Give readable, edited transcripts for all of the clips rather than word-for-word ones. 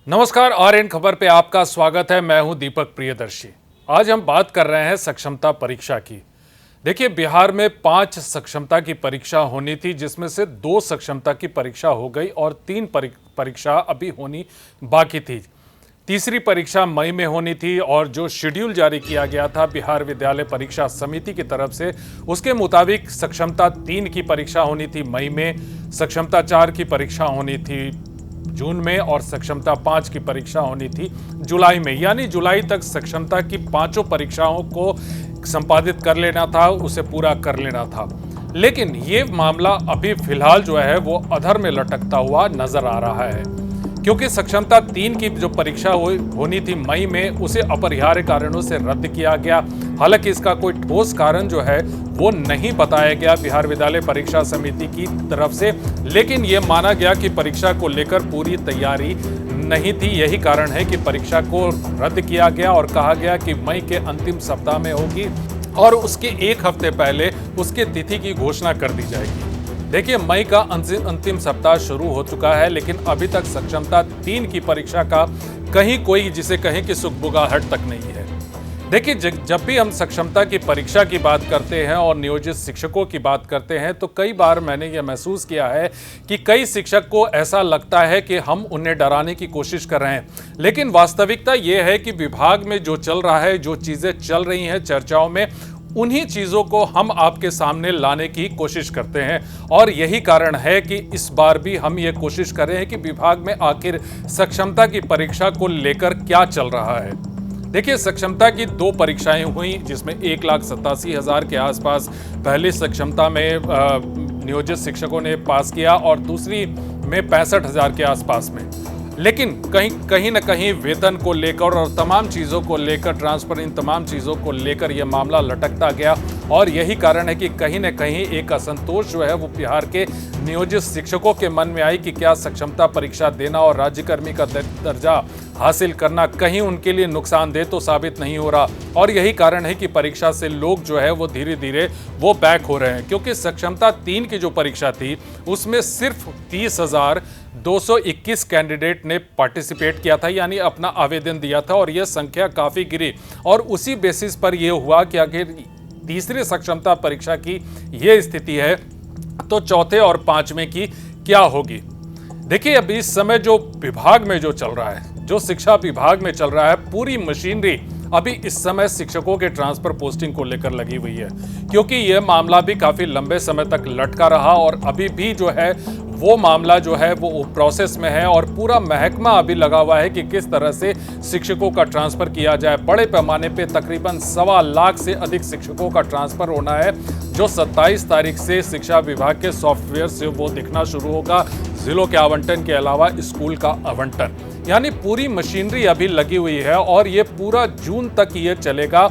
नमस्कार, आरएन खबर पे आपका स्वागत है। मैं हूं दीपक प्रियदर्शी। आज हम बात कर रहे हैं सक्षमता परीक्षा की। देखिए, बिहार में 5 सक्षमता की परीक्षा होनी थी, जिसमें से 2 सक्षमता की परीक्षा हो गई और 3 परीक्षा अभी होनी बाकी थी। तीसरी परीक्षा मई में होनी थी और जो शेड्यूल जारी किया गया था बिहार विद्यालय परीक्षा समिति की तरफ से, उसके मुताबिक सक्षमता 3 की परीक्षा होनी थी मई में, सक्षमता 4 की परीक्षा होनी थी जून में और सक्षमता 5 की परीक्षा होनी थी जुलाई में। यानी जुलाई तक सक्षमता की 5 परीक्षाओं को संपादित कर लेना था, उसे पूरा कर लेना था। लेकिन ये मामला अभी फिलहाल जो है वो अधर में लटकता हुआ नजर आ रहा है, क्योंकि सक्षमता 3 की जो परीक्षा होनी थी मई में, उसे अपरिहार्य कारणों से रद्द किया गया। हालांकि इसका कोई ठोस कारण जो है वो नहीं बताया गया बिहार विद्यालय परीक्षा समिति की तरफ से, लेकिन ये माना गया कि परीक्षा को लेकर पूरी तैयारी नहीं थी। यही कारण है कि परीक्षा को रद्द किया गया और कहा गया कि मई के अंतिम सप्ताह में होगी और उसके 1 हफ्ते पहले उसके तिथि की घोषणा कर दी जाएगी। देखिए, मई का अंतिम सप्ताह शुरू हो चुका है, लेकिन अभी तक सक्षमता 3 की परीक्षा का कहीं कोई जिसे कहें कि सुगबुगाहट तक नहीं है। देखिए, जब भी हम सक्षमता की परीक्षा की बात करते हैं और नियोजित शिक्षकों की बात करते हैं, तो कई बार मैंने ये महसूस किया है कि कई शिक्षक को ऐसा लगता है कि हम उन्हें डराने की कोशिश कर रहे हैं। लेकिन वास्तविकता ये है कि विभाग में जो चल रहा है, जो चीज़ें चल रही हैं चर्चाओं में, उन्हीं चीज़ों को हम आपके सामने लाने की कोशिश करते हैं। और यही कारण है कि इस बार भी हम ये कोशिश कर रहे हैं कि विभाग में आखिर सक्षमता की परीक्षा को लेकर क्या चल रहा है। देखिए, सक्षमता की 2 परीक्षाएं हुई, जिसमें 1,87,000 के आसपास पहली सक्षमता में नियोजित शिक्षकों ने पास किया और दूसरी में 65,000 के आसपास में। लेकिन कहीं न कहीं वेतन को लेकर और तमाम चीज़ों को लेकर, ट्रांसफर, इन तमाम चीज़ों को लेकर यह मामला लटकता गया और यही कारण है कि कहीं न कहीं एक असंतोष जो है वो बिहार के नियोजित शिक्षकों के मन में आई कि क्या सक्षमता परीक्षा देना और राज्यकर्मी का दर्जा हासिल करना कहीं उनके लिए नुकसानदेह तो साबित नहीं हो रहा। और यही कारण है कि परीक्षा से लोग जो है वो धीरे धीरे वो बैक हो रहे हैं, क्योंकि सक्षमता 3 की जो परीक्षा थी उसमें सिर्फ 30,221 कैंडिडेट ने पार्टिसिपेट किया था, यानी अपना आवेदन दिया था, और यह संख्या काफ़ी गिरी। और उसी बेसिस पर यह हुआ कि आखिर तीसरी सक्षमता परीक्षा की ये स्थिति है, तो चौथे और 5वें की क्या होगी। देखिए, अभी इस समय जो विभाग में जो चल रहा है, जो शिक्षा विभाग में चल रहा है, पूरी मशीनरी अभी इस समय शिक्षकों के ट्रांसफर पोस्टिंग को लेकर लगी हुई है, क्योंकि यह मामला भी काफ़ी लंबे समय तक लटका रहा और अभी भी जो है वो मामला जो है वो प्रोसेस में है और पूरा महकमा अभी लगा हुआ है कि किस तरह से शिक्षकों का ट्रांसफ़र किया जाए। बड़े पैमाने पे तकरीबन 1.25 लाख से अधिक शिक्षकों का ट्रांसफ़र होना है, जो 27 तारीख से शिक्षा विभाग के सॉफ्टवेयर से वो दिखना शुरू होगा। जिलों के आवंटन के अलावा स्कूल का आवंटन, यानी पूरी मशीनरी अभी लगी हुई है और ये पूरा जून तक ये चलेगा,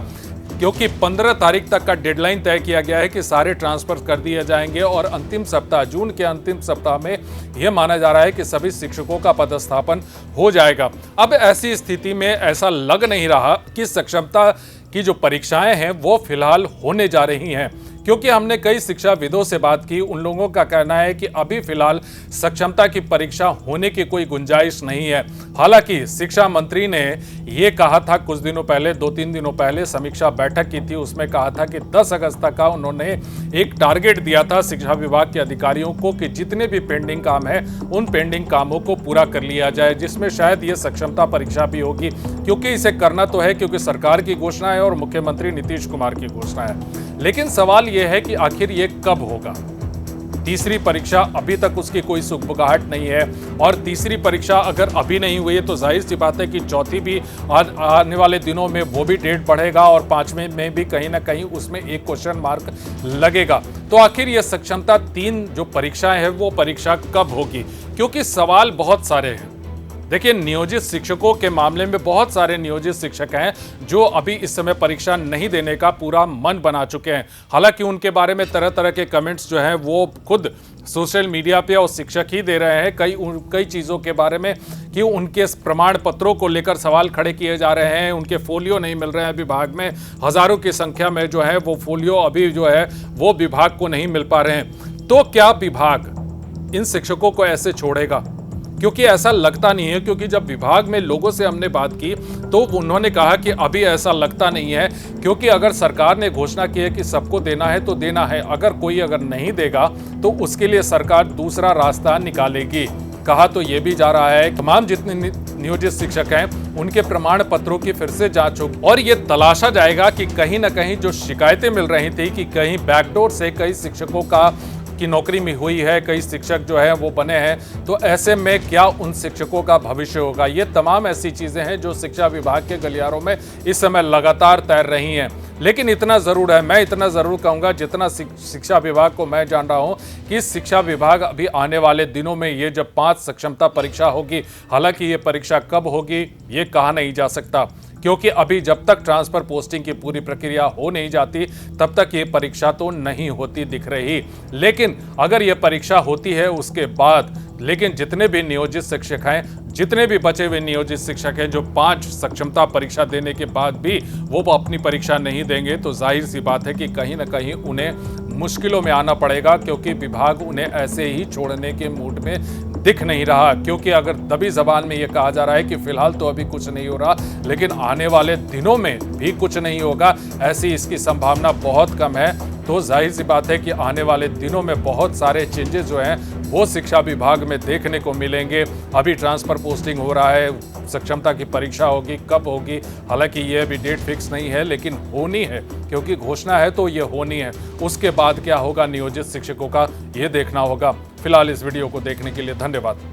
क्योंकि 15 तारीख तक का डेडलाइन तय किया गया है कि सारे ट्रांसफर कर दिए जाएंगे और अंतिम सप्ताह, जून के अंतिम सप्ताह में यह माना जा रहा है कि सभी शिक्षकों का पदस्थापन हो जाएगा। अब ऐसी स्थिति में ऐसा लग नहीं रहा कि सक्षमता की जो परीक्षाएं हैं वो फिलहाल होने जा रही हैं, क्योंकि हमने कई शिक्षाविदों से बात की। उन लोगों का कहना है कि अभी फिलहाल सक्षमता की परीक्षा होने की कोई गुंजाइश नहीं है। हालांकि शिक्षा मंत्री ने ये कहा था कुछ दिनों पहले, 2-3 दिनों पहले समीक्षा बैठक की थी, उसमें कहा था कि 10 अगस्त तक का उन्होंने एक टारगेट दिया था शिक्षा विभाग के अधिकारियों को कि जितने भी पेंडिंग काम है उन पेंडिंग कामों को पूरा कर लिया जाए, जिसमें शायद ये सक्षमता परीक्षा भी होगी, क्योंकि इसे करना तो है, क्योंकि सरकार की घोषणा है और मुख्यमंत्री नीतीश कुमार की घोषणा है। लेकिन सवाल यह है कि आखिर ये कब होगा। तीसरी परीक्षा अभी तक उसकी कोई सुगबुगाहट नहीं है और तीसरी परीक्षा अगर अभी नहीं हुई है तो जाहिर सी बात है कि चौथी भी आने वाले दिनों में वो भी डेट बढ़ेगा और 5वें में भी कहीं ना कहीं उसमें एक क्वेश्चन मार्क लगेगा। तो आखिर ये सक्षमता 3 जो परीक्षाएं हैं वो परीक्षा कब होगी, क्योंकि सवाल बहुत सारे हैं। देखिए, नियोजित शिक्षकों के मामले में बहुत सारे नियोजित शिक्षक हैं जो अभी इस समय परीक्षा नहीं देने का पूरा मन बना चुके हैं। हालांकि उनके बारे में तरह तरह के कमेंट्स जो हैं वो खुद सोशल मीडिया पे और शिक्षक ही दे रहे हैं। कई चीज़ों के बारे में कि उनके प्रमाण पत्रों को लेकर सवाल खड़े किए जा रहे हैं, उनके फोलियो नहीं मिल रहे हैं विभाग में, हज़ारों की संख्या में जो है वो फोलियो अभी जो है वो विभाग को नहीं मिल पा रहे हैं। तो क्या विभाग इन शिक्षकों को ऐसे छोड़ेगा? क्योंकि ऐसा लगता नहीं है, क्योंकि जब विभाग में लोगों से हमने बात की तो उन्होंने कहा कि अभी ऐसा लगता नहीं है, क्योंकि अगर सरकार ने घोषणा की है कि सबको देना है तो देना है, अगर नहीं देगा तो उसके लिए सरकार दूसरा रास्ता निकालेगी। कहा तो यह भी जा रहा है तमाम जितने नियोजित शिक्षक हैं उनके प्रमाण पत्रों की फिर से जांच होगी और ये तलाशा जाएगा कि कहीं ना कहीं जो शिकायतें मिल रही थी कि कहीं बैकडोर से कई शिक्षकों की नौकरी में हुई है, कई शिक्षक जो है वो बने हैं, तो ऐसे में क्या उन शिक्षकों का भविष्य होगा। ये तमाम ऐसी चीजें हैं जो शिक्षा विभाग के गलियारों में इस समय लगातार तैर रही हैं। लेकिन इतना जरूर है, मैं इतना जरूर कहूंगा, जितना शिक्षा विभाग को मैं जान रहा हूं कि शिक्षा विभाग अभी आने वाले दिनों में ये जब 5 सक्षमता परीक्षा होगी, हालांकि ये परीक्षा कब होगी ये कहा नहीं जा सकता, क्योंकि अभी जब तक ट्रांसफर पोस्टिंग की पूरी प्रक्रिया हो नहीं जाती तब तक ये परीक्षा तो नहीं होती दिख रही। लेकिन अगर ये परीक्षा होती है उसके बाद, लेकिन जितने भी नियोजित शिक्षक हैं, जितने भी बचे हुए नियोजित शिक्षक हैं जो 5 सक्षमता परीक्षा देने के बाद भी वो अपनी परीक्षा नहीं देंगे, तो जाहिर सी बात है कि कहीं ना कहीं उन्हें मुश्किलों में आना पड़ेगा, क्योंकि विभाग उन्हें ऐसे ही छोड़ने के मूड में दिख नहीं रहा। क्योंकि अगर दबी जबान में ये कहा जा रहा है कि फिलहाल तो अभी कुछ नहीं हो रहा, लेकिन आने वाले दिनों में भी कुछ नहीं होगा, ऐसी इसकी संभावना बहुत कम है। तो जाहिर सी बात है कि आने वाले दिनों में बहुत सारे चेंजेस जो हैं वो शिक्षा विभाग में देखने को मिलेंगे। अभी ट्रांसफर पोस्टिंग हो रहा है, सक्षमता की परीक्षा होगी, कब होगी, हालांकि ये अभी डेट फिक्स नहीं है, लेकिन होनी है, क्योंकि घोषणा है तो ये होनी है। उसके बाद क्या होगा नियोजित शिक्षकों का, ये देखना होगा। फिलहाल इस वीडियो को देखने के लिए धन्यवाद।